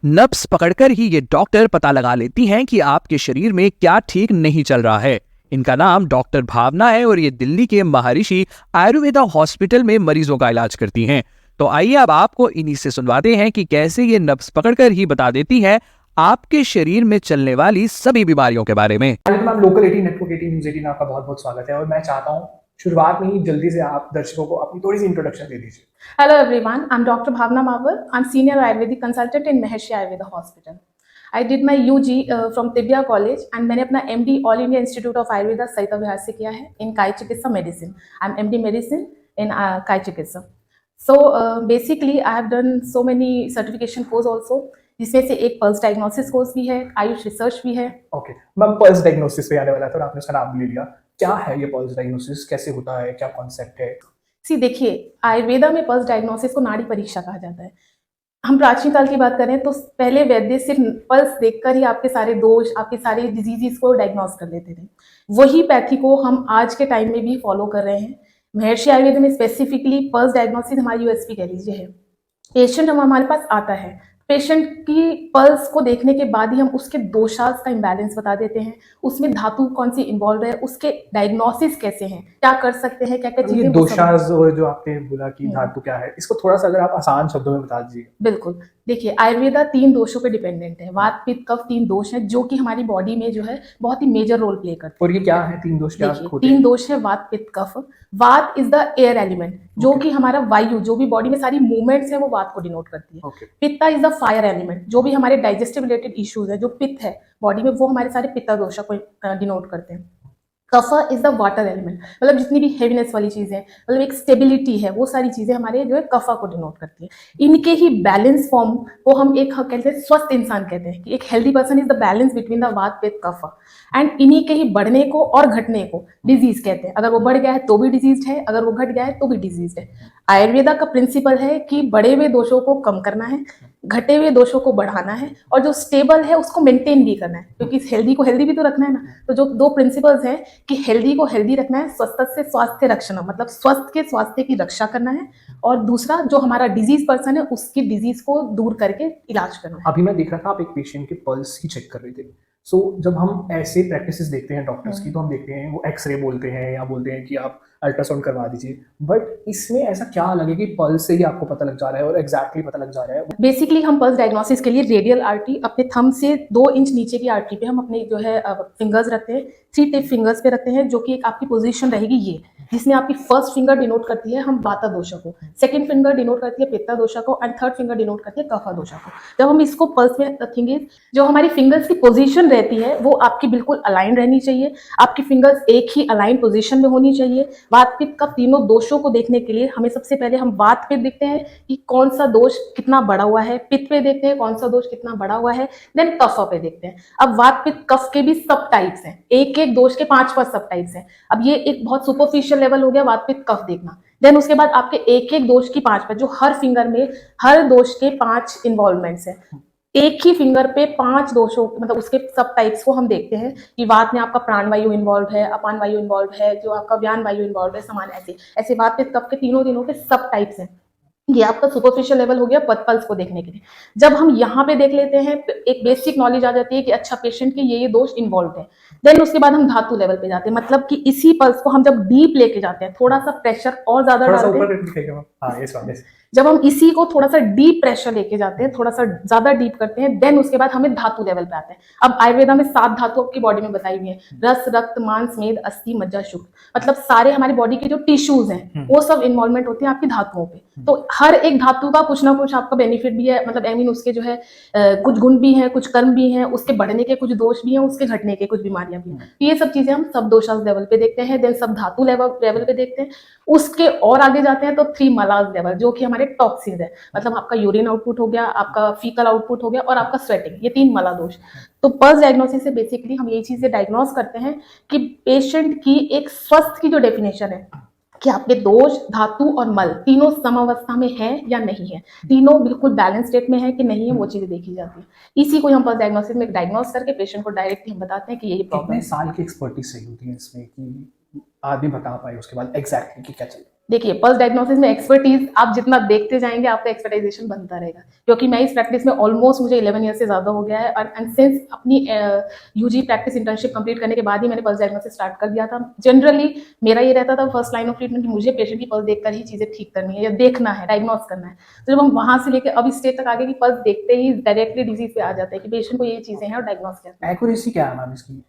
नब्ज पकड़कर ही ये डॉक्टर पता लगा लेती हैं कि आपके शरीर में क्या ठीक नहीं चल रहा है। इनका नाम डॉक्टर भावना है और ये दिल्ली के महर्षि आयुर्वेदा हॉस्पिटल में मरीजों का इलाज करती हैं। तो आइए अब आपको इन्हीं से सुनवाते हैं कि कैसे ये नब्ज पकड़कर ही बता देती है आपके शरीर में चलने वाली सभी बीमारियों के बारे में। मैम लोकल 18 नेटवर्क 18 न्यूज़ 18 आपका बहुत बहुत स्वागत है और मैं चाहता हूँ शुरुआत में ही जल्दी से आप दर्शकों को अपनी थोड़ी सी इंट्रोडक्शन दे दीजिए। Hello everyone, I'm Dr. Bhavna Mawar. I'm senior Ayurvedic consultant in Maharishi Ayurveda Hospital. I did my UG from Tibia College and मैंने अपना MD All India Institute of Ayurveda सरिता विहार से किया है in काई चिकित्सा medicine. I'm MD medicine in काई चिकित्सा. So basically I have done so many certification course also. जिसमें से एक पल्स डायग्नोसिस कोर्स भी है, आयुष रिसर्च भी है। ओके मैम, पल्स डायग्नोसिस पे आने वाला था और आपने उसका नाम ले लिया। क्या है ये पल्स डायग्नोसिस, कैसे होता है, क्या कॉन्सेप्ट है? सी देखिए, आयुर्वेदा में पल्स डायग्नोसिस को नाड़ी परीक्षा कहा जाता है। हम प्राचीन काल की बात करें तो पहले वैद्य सिर्फ पल्स देखकर ही आपके सारे दोष, आपके सारे डिजीजेस को डायग्नोस कर लेते थे। वही पैथी को हम आज के टाइम में भी फॉलो कर रहे हैं। महर्षि आयुर्वेद में स्पेसिफिकली पल्स डायग्नोसिस हमारी यूएसपी कह लीजिए है। पेशेंट हमारे पास आता है, पेशेंट की पल्स को देखने के बाद ही हम उसके दोषास का इम्बैलेंस बता देते हैं, उसमें धातु कौन सी इन्वॉल्व है, उसके डायग्नोसिस कैसे हैं, क्या कर सकते हैं, क्या क्या चीजें। दोषास और जो आपने बोला कि धातु क्या है, इसको थोड़ा सा अगर आप आसान शब्दों में बता दीजिए। बिल्कुल, देखिए आयुर्वेदा 3 दोषों पे डिपेंडेंट है। वात पित्त कफ 3 दोष हैं जो कि हमारी बॉडी में जो है बहुत ही मेजर रोल प्ले करते हैं। और ये क्या है 3 दोष? क्या होते हैं? 3 दोष है वात पित्त कफ। वात इज द एयर एलिमेंट जो कि हमारा वायु, जो भी बॉडी में सारी मूवमेंट्स है वो वात को डिनोट करती है। पित्ता इज द फायर एलिमेंट, जो भी हमारे डाइजेस्टिव रिलेटेड इश्यूज है, जो पित्त है बॉडी में, वो हमारे सारे पित्ता दोषा को डिनोट करते हैं। कफा इज द वाटर एलिमेंट, मतलब जितनी भी हेवीनेस वाली चीजें, मतलब एक स्टेबिलिटी है, वो सारी चीजें हमारे जो है कफा को डिनोट करती है। इनके ही बैलेंस फॉर्म को हम एक कहते हैं स्वस्थ इंसान कहते हैं कि एक healthy person is the balance between the वात पित्त कफा। एंड इन्हीं के ही बढ़ने को और घटने को डिजीज कहते हैं। अगर वो बढ़ गया है तो भी डिजीज है, अगर वो घट गया है तो भी डिजीज है। आयुर्वेदा का प्रिंसिपल है कि बढ़े हुए दोषों को कम करना है, घटे हुए दोषों को बढ़ाना है, और जो स्टेबल है उसको मेंटेन भी करना है, क्योंकि हेल्दी को हेल्दी भी तो रखना है ना। तो जो 2 प्रिंसिपल्स हैं कि हेल्दी को हेल्दी रखना है, स्वस्थ से स्वास्थ्य रक्षण, मतलब स्वस्थ के स्वास्थ्य की रक्षा करना है, और दूसरा जो हमारा डिजीज पर्सन है उसकी डिजीज को दूर करके इलाज करना है। अभी मैं देख रहा था आप एक पेशेंट के पल्स ही चेक कर रहे थे। सो जब हम ऐसे प्रैक्टिसेस देखते हैं डॉक्टर्स की, तो हम देखते हैं वो एक्सरे बोलते हैं या बोलते हैं कि आप अल्ट्रासाउंड करवा दीजिए, बट इसमें ऐसा क्या लगे कि पल्स से ही आपको पता लग जा रहा है और एग्जैक्टली पता लग जा रहा है? बेसिकली हम पल्स डायग्नोसिस के लिए रेडियल आर्टरी, अपने थंब से 2 इंच नीचे की आर्टरी पे हम अपने जो है फिंगर्स रखते हैं, 3 टिप फिंगर्स पे रखते हैं, जो कि एक आपकी पोजीशन रहेगी ये, जिसमें आपकी फर्स्ट फिंगर डिनोट करती है हम वाता दोषा को, सेकंड फिंगर डिनोट करती है पित्ता दोषा को, एंड थर्ड फिंगर डिनोट करती है कफा दोषा को। जब हम इसको पल्स में रखेंगे, जो हमारी फिंगर्स की पोजीशन रहती है वो आपकी बिल्कुल अलाइन रहनी चाहिए। आपकी फिंगर्स एक ही अलाइन पोजीशन में होनी चाहिए। वात पित्त कफ तीनों दोषों को देखने के लिए हमें सबसे पहले हम वात पे देखते हैं कि कौन सा दोष कितना बड़ा हुआ है, पित्त पे देखते हैं कौन सा दोष कितना बड़ा हुआ है, देन कफा पे देखते हैं। अब वात पित्त कफ के भी सब टाइप्स हैं, एक एक दोष के 5-5 सब टाइप्स हैं। अब ये एक बहुत सुपरफिशियल लेवल हो गया वात पित्त कफ देखना। देन उसके बाद आपके एक एक दोष की 5-5, जो हर फिंगर में हर दोष के 5 इन्वॉल्वमेंट्स हैं। एक ही फिंगर पे 5 दोषों, मतलब उसके सब टाइप्स को हम देखते हैं कि वात में आपका प्राण वायु इन्वॉल्व है, अपान वायु इन्वॉल्व है, जो आपका व्यान वायु इन्वॉल्व है, समान ऐसे ऐसे वात पित्त कफ के तीनों के सब टाइप्स हैं। ये आपका सुपरफिशियल लेवल हो गया पल्स को देखने के लिए। जब हम यहाँ पे देख लेते हैं, एक बेसिक नॉलेज आ जाती है कि अच्छा पेशेंट के ये दोष इन्वॉल्व है। देन उसके बाद हम धातु लेवल पे जाते हैं, मतलब कि इसी पल्स को हम जब डीप लेके जाते हैं, थोड़ा सा प्रेशर और ज्यादा डालते हैं, जब हम इसी को थोड़ा सा डीप प्रेशर लेके जाते हैं, थोड़ा सा ज्यादा डीप करते हैं, देन उसके बाद हमें धातु लेवल पे आते हैं। अब आयुर्वेदा में 7 धातु आपकी बॉडी में बताई हुई है, रस रक्त मांस मेद अस्थि मज्जा शुक्र, मतलब सारे हमारी बॉडी के जो टिश्यूज हैं वो सब इन्वॉल्वमेंट होते हैं आपकी धातुओं पे। तो हर एक धातु का कुछ ना कुछ आपका बेनिफिट भी है, मतलब आई मीन उसके जो है कुछ गुण भी हैं, कुछ कर्म भी हैं, उसके बढ़ने के कुछ दोष भी हैं, उसके घटने के कुछ बीमारियां भी हैं। तो ये सब चीजें हम सब दोषास लेवल पे देखते हैं, देन सब धातु लेवल पे देखते हैं। उसके और आगे जाते हैं तो 3 मलाज लेवल, जो कि हमारे टॉक्सिन्स है, मतलब आपका यूरिन आउटपुट हो गया, आपका फीकल आउटपुट हो गया, और आपका स्वेटिंग, ये 3 मला दोष। तो पल्स डायग्नोसिस से बेसिकली हम ये चीजें डायग्नोस करते हैं कि पेशेंट की एक स्वस्थ की जो डेफिनेशन है कि आपके दोष, धातु और मल तीनों समावस्था में है या नहीं है, तीनों बिल्कुल बैलेंस स्टेट में है कि नहीं है, वो चीजें देखी जाती है। इसी को हम पल्स डायग्नोसिस में डायग्नोस करके पेशेंट को डायरेक्टली हम बताते हैं कि यही प्रॉब्लम है। कितने साल की एक्सपर्टीज चाहिए होती है इसमें कि आदमी बता पाए उसके बाद एग्जैक्टली कि क्या चाहिए? देखिए, पल्स डायग्नोसिस में एक्सपर्टीज आप जितना देखते जाएंगे आपका एक्सपर्टाइजेशन बनता रहेगा, क्योंकि मैं इस प्रैक्टिस में ऑलमोस्ट मुझे 11 ईयर से ज़्यादा हो गया है, और एंड सिंस अपनी यूजी प्रैक्टिस इंटर्नशिप कंप्लीट करने के बाद ही मैंने पल्स डायग्नोसिस स्टार्ट कर दिया था। जनरली मेरा ये रहता था फर्स्ट लाइन ऑफ ट्रीटमेंट कि मुझे पेशेंट की पल्स देखकर ही चीज़ें ठीक करनी है या देखना है, डायग्नोस करना है। तो जब हम वहाँ से लेकर अब इस स्टेज तक आगे कि पल्स देखते ही डायरेक्टली डिजीज पे आ जाते हैं कि पेशेंट को ये चीज़ें हैं और डायग्नोस करना है। एक्यूरेसी क्या है मैम इसकी?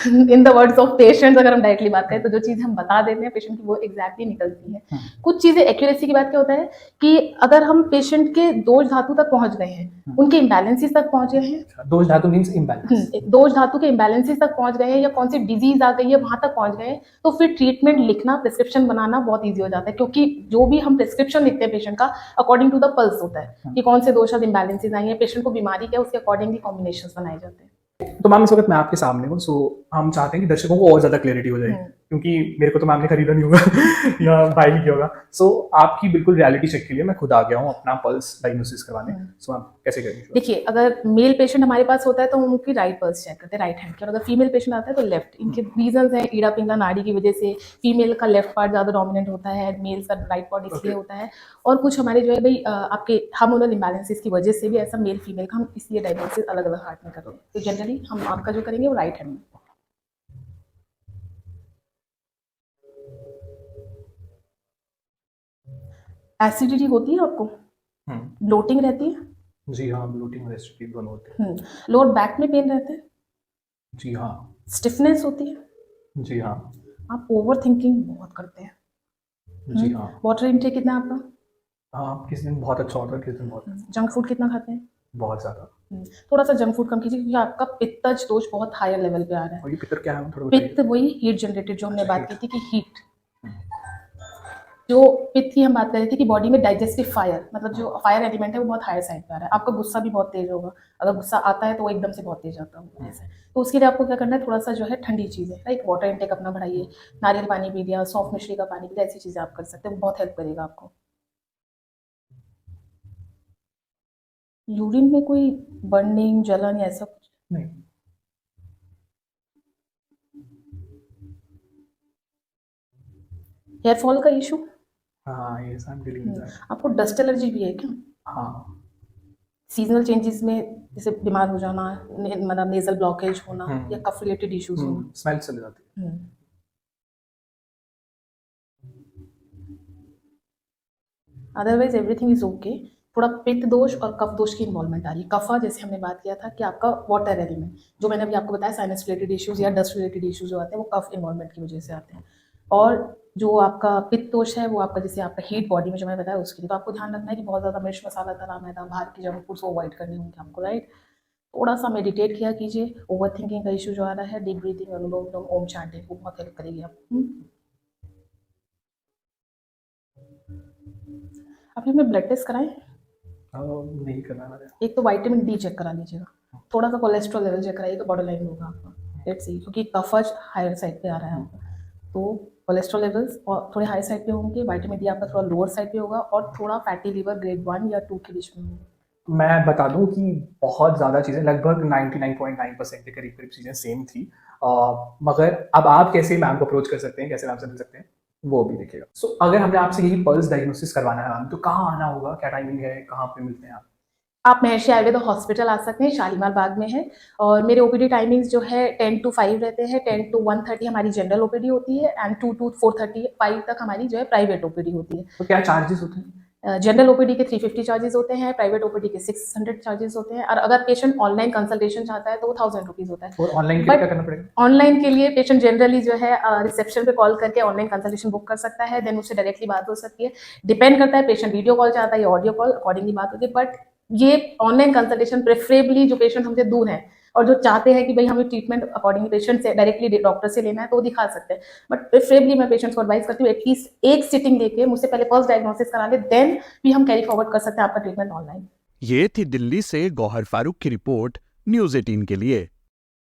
In the words of patients अगर हम डायरेक्टली बात करें तो जो चीज़ हम बता देते हैं पेशेंट की वो एग्जैक्टली निकलती है। कुछ चीज़ें एक्यूरेसी की बात क्या होता है कि अगर हम पेशेंट के दोष धातु तक पहुंच गए हैं, उनके इम्बैलेंसेस तक पहुंच गए हैं, दोष धातु मींस इम्बैलेंस। दोष धातु के इम्बैलेंसेस तक पहुंच गए हैं या कौन सी डिजीज आ गई है वहां तक पहुंच गए हैं, तो फिर ट्रीटमेंट लिखना, प्रिस्क्रिप्शन बनाना बहुत ईजी हो जाता है, क्योंकि जो भी हम प्रिस्क्रिप्शन लिखते हैं पेशेंट का अकॉर्डिंग टू द पल्स होता है कि कौन से दोष इम्बैलेंसेस आई हैं, पेशेंट को बीमारी क्या है उसके अकॉर्डिंगली कॉम्बिनेशन बनाए जाते हैं। तो मैम इस वक्त मैं आपके सामने हूँ, सो हम चाहते हैं कि दर्शकों को और ज़्यादा क्लैरिटी हो जाए, क्योंकि मेरे को तो मैम ने खरीदा नहीं होगा या बाई नहीं किया होगा। सो आपकी बिल्कुल रियलिटी चेक के लिए मैं खुद आ गया हूँ अपना पल्स डायग्नोसिस करवाने। सो मैम कैसे करेंगे? देखिए, अगर मेल पेशेंट हमारे पास होता है तो हम उनकी राइट पल्स चेक करते हैं, राइट हैंड की, और अगर फीमेल पेशेंट आता है तो लेफ्ट। इनके रीजंस हैं ईड़ा पिंगला नाड़ी की वजह से, फीमेल का लेफ्ट पार्ट ज़्यादा डोमिनेंट होता है, मेल्स का राइट पार्ट इसलिए होता है, और कुछ हमारे जो है भाई आपके हार्मोनल इम्बैलेंसेस की वजह से भी ऐसा मेल फीमेल का हम इसलिए डायग्नोसिस अलग अलग हार्ट में करते हैं। तो जनरली हम आपका जो करेंगे वो राइट हैंड में। एसिडिटी होती है आपको, ब्लोटिंग रहती है, जी हाँ, ब्लोटिंग और एसिडिटी दोनों होते हैं। लोअर बैक में पेन रहता है, जी हाँ। स्टिफनेस होती है, जी हाँ। आप ओवर थिंकिंग बहुत करते हैं। जी हाँ। वाटर इनटेक कितना है आपका? हाँ, किस दिन बहुत अच्छा होता है, किस दिन बहुत जंक फूड कितना खाते हैं? बहुत ज़्यादा। थोड़ा सा जंक फूड कम कीजिए, क्योंकि आपका पित्तज दोष बहुत हायर लेवल पे आ रहा है। और ये पितर क्या है थोड़ा बताइए। पित्त वही हीट जनरेटेड जो हमने अच्छा, बात की थी कि हीट, जो पित्त की हम बात कर रहे थे कि बॉडी में डाइजेस्टिव फायर, मतलब जो फायर एलिमेंट है वो बहुत हायर साइड पे आ रहा है। आपका गुस्सा भी बहुत तेज होगा, अगर गुस्सा आता है तो वो एकदम से बहुत तेज आता है ऐसे। तो उसके लिए आपको क्या करना है, थोड़ा सा जो है ठंडी चीज़ें, राइट, वाटर इंटेक अपना बढ़ाइए, नारियल पानी पी लिया, सौंफ मिश्री का पानी पी लिया, ऐसी चीज़ें आप कर सकते हैं, वो बहुत हेल्प करेगा आपको। यूरिन में कोई बर्निंग, जलन या ऐसा कुछ नहीं। हेयर फॉल का इशू? हाँ, ये सब डीलिंग है। आपको डस्ट एलर्जी भी है क्या? हाँ। सीजनल चेंजेस में जैसे बीमार हो जाना, मतलब नेजल ब्लॉकेज होना या कफ रिलेटेड इश्यूज होना? स्मेल चली जाती है। Otherwise everything is okay. थोड़ा पित्त दोष और कफ दोष की इन्वॉल्वमेंट आ रही है। कफा जैसे हमने बात किया था कि आपका वाटर एलिमेंट, जो मैंने अभी आपको बताया, साइनस रिलेटेड इश्यूज या डस्ट रिलेटेड इश्यूज जो आते हैं वो कफ इन्वॉल्वमेंट की वजह से आते हैं। और जो आपका पित्त दोष है वो आपका जैसे आपका हीट बॉडी में जो मैंने बताया उसके लिए, तो आपको ध्यान रखना है कि बहुत ज़्यादा मिर्च मसाला तला मैदा बाहर की जंक फूड्स को अवॉइड करने होंगे आपको, राइट। थोड़ा सा मेडिटेट किया कीजिए। ओवर थिंकिंग का इशू जो आ रहा है, डीप ब्रीथिंग, अनुलोम विलोम, ओम चैंटिंग, वो बहुत हेल्प करेगी आपको। आपने अपने ब्लड टेस्ट कराए? नहीं करना है। एक तो विटामिन डी चेक करा लीजिएगा, थोड़ा सा कोलेस्ट्रॉल लेवल चेक कराइएगा, बॉर्डर लाइन होगा आपका, लेट्स सी, क्योंकि कफज हायर साइड पे आ रहा है आपका, तो कोलेस्ट्रॉल लेवल्स और थोड़े हाई साइड पे होंगे, विटामिन डी आपका थोड़ा लोअर साइड पे होगा, और थोड़ा फैटी लिवर ग्रेड 1 या 2 के बीच में होगा। मैं बता दूं कि बहुत ज़्यादा चीज़ें, लगभग 99.9% के करीब करीब चीज़ें सेम थी, मगर अब आप कैसे मैम को अप्रोच कर सकते हैं, कैसे मैम से मिल सकते हैं, वो भी देखिएगा। सो अगर हमने आपसे यही पल्स डायग्नोसिस करवाना है मैम, तो कहाँ आना होगा, क्या टाइमिंग है, कहाँ पे मिलते हैं आप? आप महर्षि आयुर्वेदा हॉस्पिटल आ सकते हैं, शालीमार बाग में है, और मेरे ओपीडी टाइमिंग्स जो है 10 to 5 रहते हैं। 10 to 1:30 हमारी जनरल ओपीडी होती है, एंड 2 to 4:30 5 तक हमारी जो है प्राइवेट ओपीडी होती है। तो क्या चार्जेस होते हैं? जनरल ओपीडी के 350 चार्जेस होते हैं, प्राइवेट ओपीडी के 600 चार्जेस होते हैं, और अगर पेशेंट ऑनलाइन कंसल्टेशन चाहता है तो वो 1000 रुपीज़ होता है। और ऑनलाइन के लिए क्या करना पड़ेगा? ऑनलाइन के लिए पेशेंट जनरली जो है रिसेप्शन पे कॉल करके ऑनलाइन कंसल्टेशन बुक कर सकता है, देन उससे डायरेक्टली बात हो सकती है। डिपेंड करता है पेशेंट वीडियो कॉल चाहता है या ऑडियो कॉल, अकॉर्डिंगली बात होती है। बट ये ऑनलाइन कंसल्टेशन प्रेफरेबली जो पेशेंट हमसे दूर हैं और जो चाहते हैं कि भाई हमें ट्रीटमेंट अकॉर्डिंगली पेशेंट से डायरेक्टली डॉक्टर से लेना है तो वो दिखा सकते हैं। बट प्रेफरेबली मैं पेशेंट्स को एडवाइस करती हूँ एटलीस्ट एक सिटिंग लेके मुझसे पहले फर्स्ट डायग्नोसिस करा ले, देन भी हम कैरी फॉरवर्ड कर सकते हैं आपका ट्रीटमेंट ऑनलाइन। ये थी दिल्ली से गौहर फारूक की रिपोर्ट न्यूज़ 18 के लिए।